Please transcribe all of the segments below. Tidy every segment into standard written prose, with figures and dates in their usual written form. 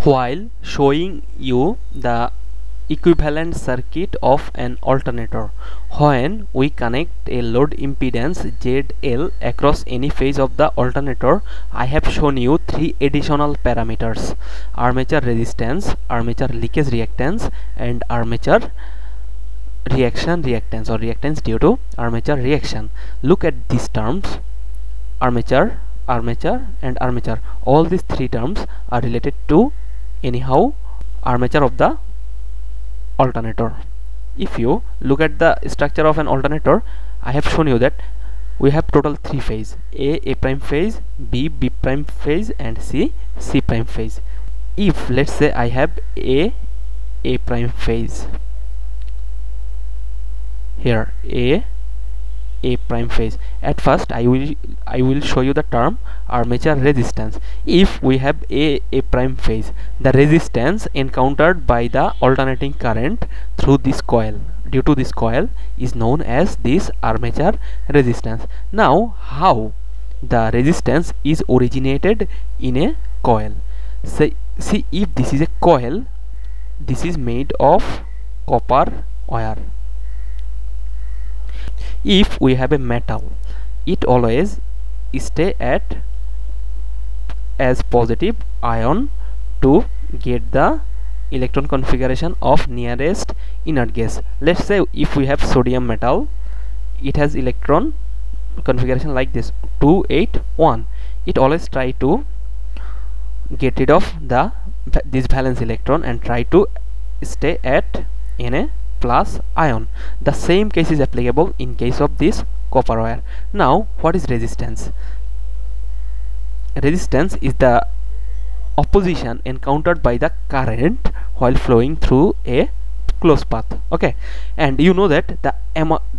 while showing you the equivalent circuit of an alternator. When we connect a load impedance ZL across any phase of the alternator, I have shown you three additional parameters: armature resistance, armature leakage reactance, and armature reaction reactance, or reactance due to armature reaction. Look at these terms: armature, armature, and armature. All these three terms are related to anyhow armature of the alternator. If you look at the structure of an alternator, I have shown you that we have total three phase: A prime phase, B prime phase, and C prime phase. If let's say I have A prime phase here, A prime phase, at first I will show you the term armature resistance. If we have A prime phase, the resistance encountered by the alternating current through this coil, due to this coil, is known as this armature resistance. Now, how the resistance is originated in a coil? See, if this is a coil, this is made of copper wire. If we have a metal, it always stay at as positive ion to get the electron configuration of nearest inert gas. Let's say if we have sodium metal, it has electron configuration like this, 281. It always try to get rid of this valence electron and try to stay at Na plus ion. The same case is applicable in case of this copper wire. Now, what is resistance? Resistance is the opposition encountered by the current while flowing through a closed path. Okay, and you know that the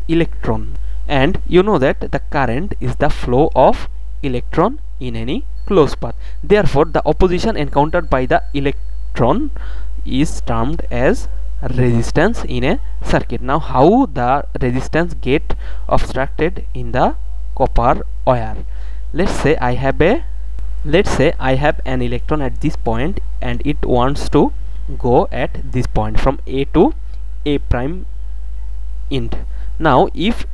electron, and you know that the current is the flow of electron in any closed path. Therefore, the opposition encountered by the electron is termed as resistance in a circuit. Now, how the resistance get obstructed in the copper wire? Let's say I have an electron at this point and it wants to go at this point from A to A prime int. Now, if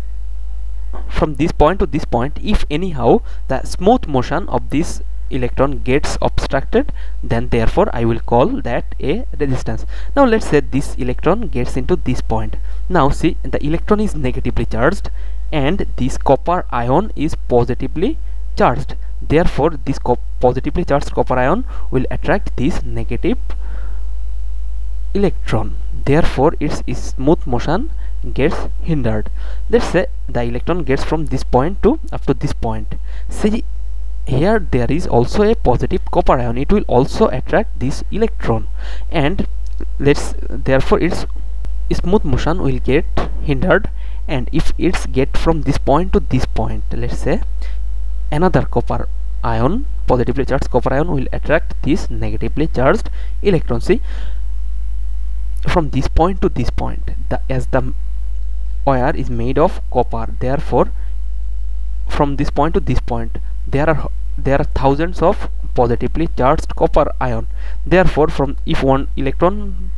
from this point to this point, if anyhow the smooth motion of this electron gets obstructed, then therefore I will call that a resistance. Now let's say this electron gets into this point. Now see, the electron is negatively charged and this copper ion is positively charged. Therefore this positively charged copper ion will attract this negative electron. Therefore its smooth motion gets hindered. Let's say the electron gets from this point to up to this point. See, here there is also a positive copper ion. It will also attract this electron, and therefore its smooth motion will get hindered. And if it's get from this point to this point, let's say another copper ion, positively charged copper ion, will attract this negatively charged electron. See, from this point to this point, as the wire is made of copper, therefore from this point to this point there are thousands of positively charged copper ion. Therefore, if one electron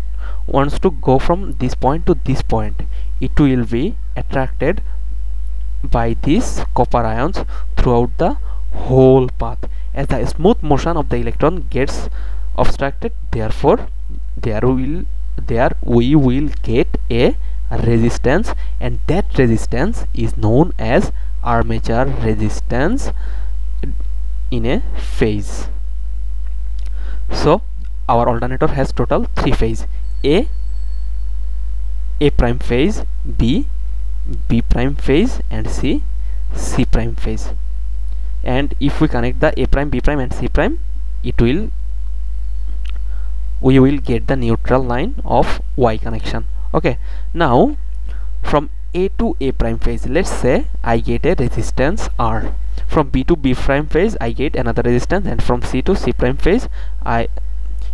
wants to go from this point to this point, it will be attracted by these copper ions throughout the whole path. As the smooth motion of the electron gets obstructed, therefore we will get a resistance, and that resistance is known as armature resistance in a phase. So our alternator has total three phase: A prime phase, B prime phase, and C prime phase. And if we connect the A prime, B prime, and C prime, we will get the neutral line of Y connection. Okay, now from A to A prime phase, let's say I get a resistance R. From B to B prime phase, I get another resistance, and from C to C prime phase,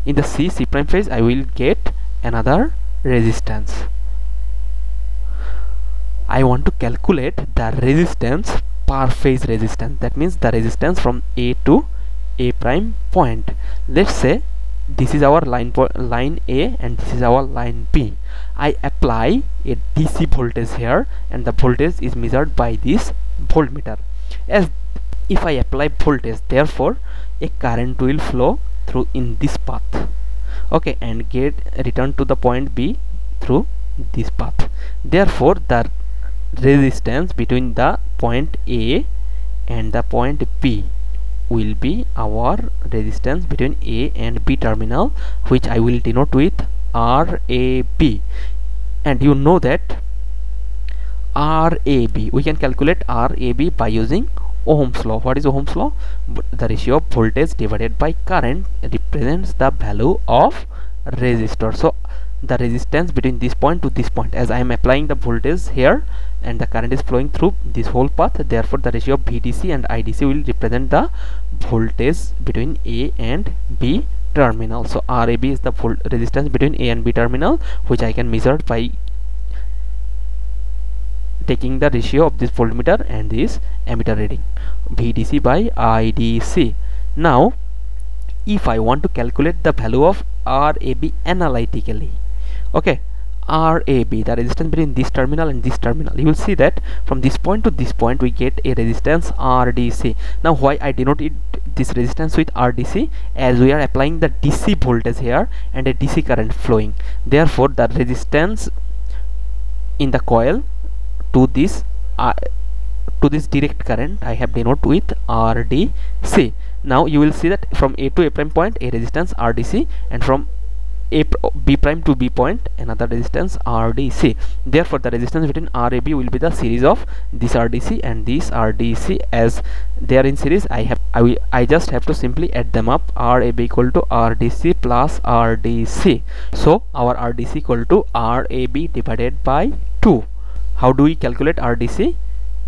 in the C prime phase, I will get another resistance. I want to calculate the resistance per phase resistance. That means the resistance from A to A prime point. Let's say this is our line A and this is our line B. I apply a DC voltage here, and the voltage is measured by this voltmeter. As if I apply voltage, therefore a current will flow through in this path, okay, and get returned to the point B through this path. Therefore the resistance between the point A and the point B will be our resistance between A and B terminal, which I will denote with RAB. And you know that RAB, we can calculate RAB by using Ohm's law. What is Ohm's law? The ratio of voltage divided by current represents the value of resistor. So the resistance between this point to this point, as I am applying the voltage here and the current is flowing through this whole path, therefore the ratio of VDC and IDC will represent the voltage between A and B terminal. So RAB is the resistance between A and B terminal, which I can measure by taking the ratio of this voltmeter and this ammeter reading, VDC by IDC. Now if I want to calculate the value of RAB analytically, okay, RAB, the resistance between this terminal and this terminal, you will see that from this point to this point we get a resistance RDC. Now why I denote this resistance with RDC? As we are applying the DC voltage here and a DC current flowing, therefore the resistance in the coil to this direct current I have denoted with RDC. Now you will see that from A to A prime point a resistance RDC, and from B prime to B point another resistance RDC. Therefore the resistance between RAB will be the series of this RDC and this RDC. As they are in series, I just have to simply add them up. RAB equal to RDC plus RDC. So our RDC equal to RAB divided by 2. How do we calculate RDC?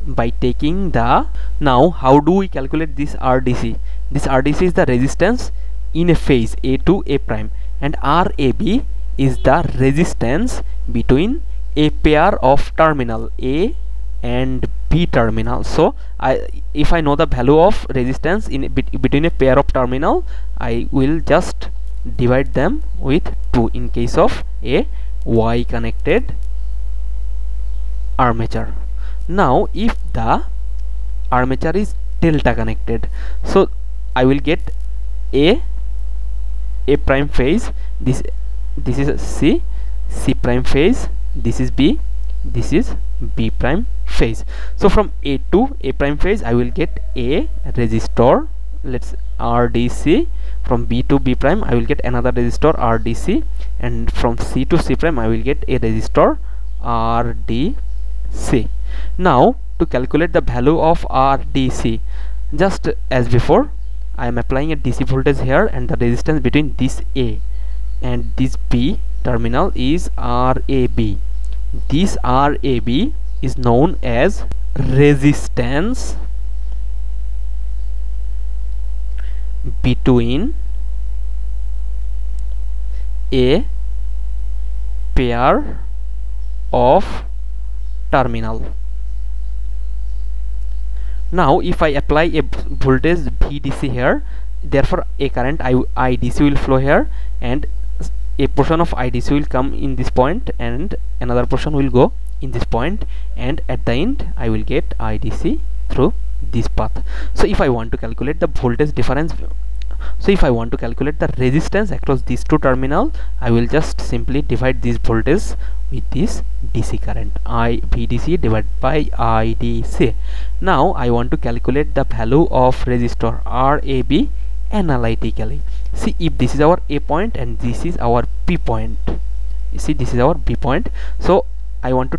By taking the, now how do we calculate this RDC? This RDC is the resistance in a phase A to A prime, and RAB is the resistance between a pair of terminal A and B terminal. So if I know the value of resistance in between a pair of terminal, I will just divide them with 2 in case of a Y connected armature. Now if the armature is delta connected, so I will get A prime phase, this is C prime phase, this is B, this is B prime phase. So from A to A prime phase I will get a resistor, let's RDC. From B to B prime I will get another resistor RDC, and from C to C prime I will get a resistor RDC. Now to calculate the value of RDC, just as before, I am applying a DC voltage here, and the resistance between this A and this B terminal is RAB. This RAB is known as resistance between a pair of terminal. Now if I apply a voltage VDC here, therefore a current IDC will flow here, and a portion of IDC will come in this point and another portion will go in this point, and at the end I will get IDC through this path. So if I want to calculate the voltage difference, so if I want to calculate the resistance across these two terminals, I will just simply divide this voltage with this DC current, VDC divided by IDC. Now I want to calculate the value of resistor RAB analytically. See, if this is our A point and this is our B point, you see this is our B point, so I want to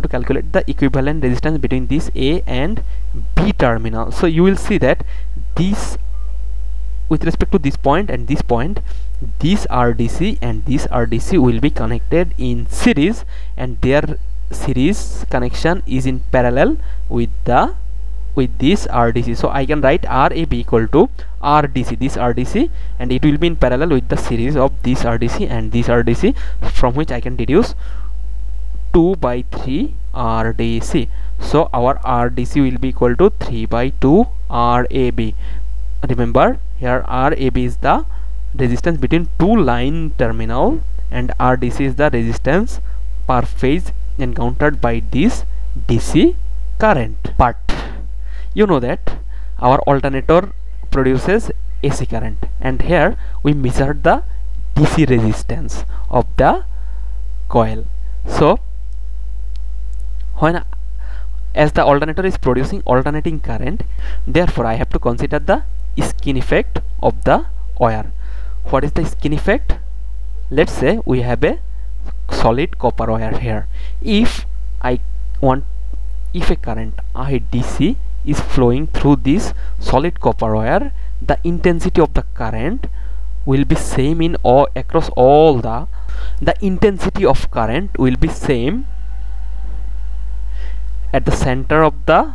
calculate the equivalent resistance between this A and B terminal. So you will see that this, with respect to this point and this point, this RDC and this RDC will be connected in series, and their series connection is in parallel with this RDC. So I can write RAB equal to RDC, this RDC, and it will be in parallel with the series of this RDC and this RDC, from which I can deduce 2 by 3 RDC. So our RDC will be equal to 3 by 2 RAB. Remember, here RAB is the resistance between two line terminal, and RDC is the resistance per phase encountered by this DC current. But you know that our alternator produces AC current, and here we measured the DC resistance of the coil. So when as the alternator is producing alternating current, therefore I have to consider the skin effect of the wire. What is the skin effect? Let's say we have a solid copper wire here. If a current IDC is flowing through this solid copper wire, the intensity of the current will be same in all across all the intensity of current will be same at the center of the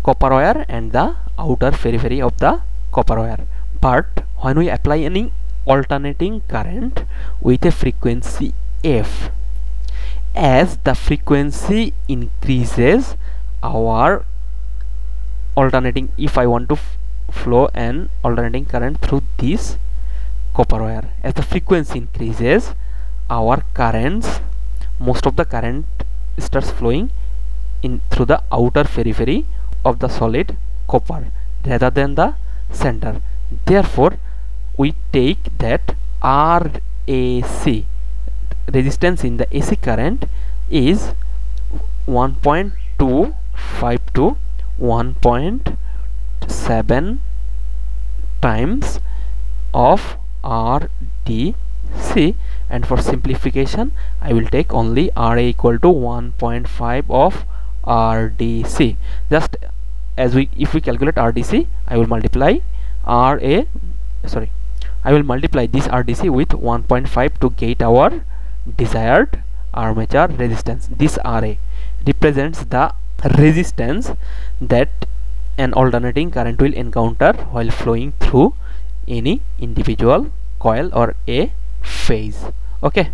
copper wire and the outer periphery of the copper wire. But when we apply any alternating current with a frequency F, as the frequency increases, our alternating, if I want to flow an alternating current through this copper wire, as the frequency increases, our currents, most of the current starts flowing in through the outer periphery of the solid copper rather than the center. Therefore we take that RAC, resistance in the AC current, is 1.25 to 1.7 times of RDC, and for simplification I will take only RA equal to 1.5 of RDC. Just as if we calculate RDC, I will multiply this RDC with 1.5 to get our desired armature resistance. This RA represents the resistance that an alternating current will encounter while flowing through any individual coil or a phase. Okay.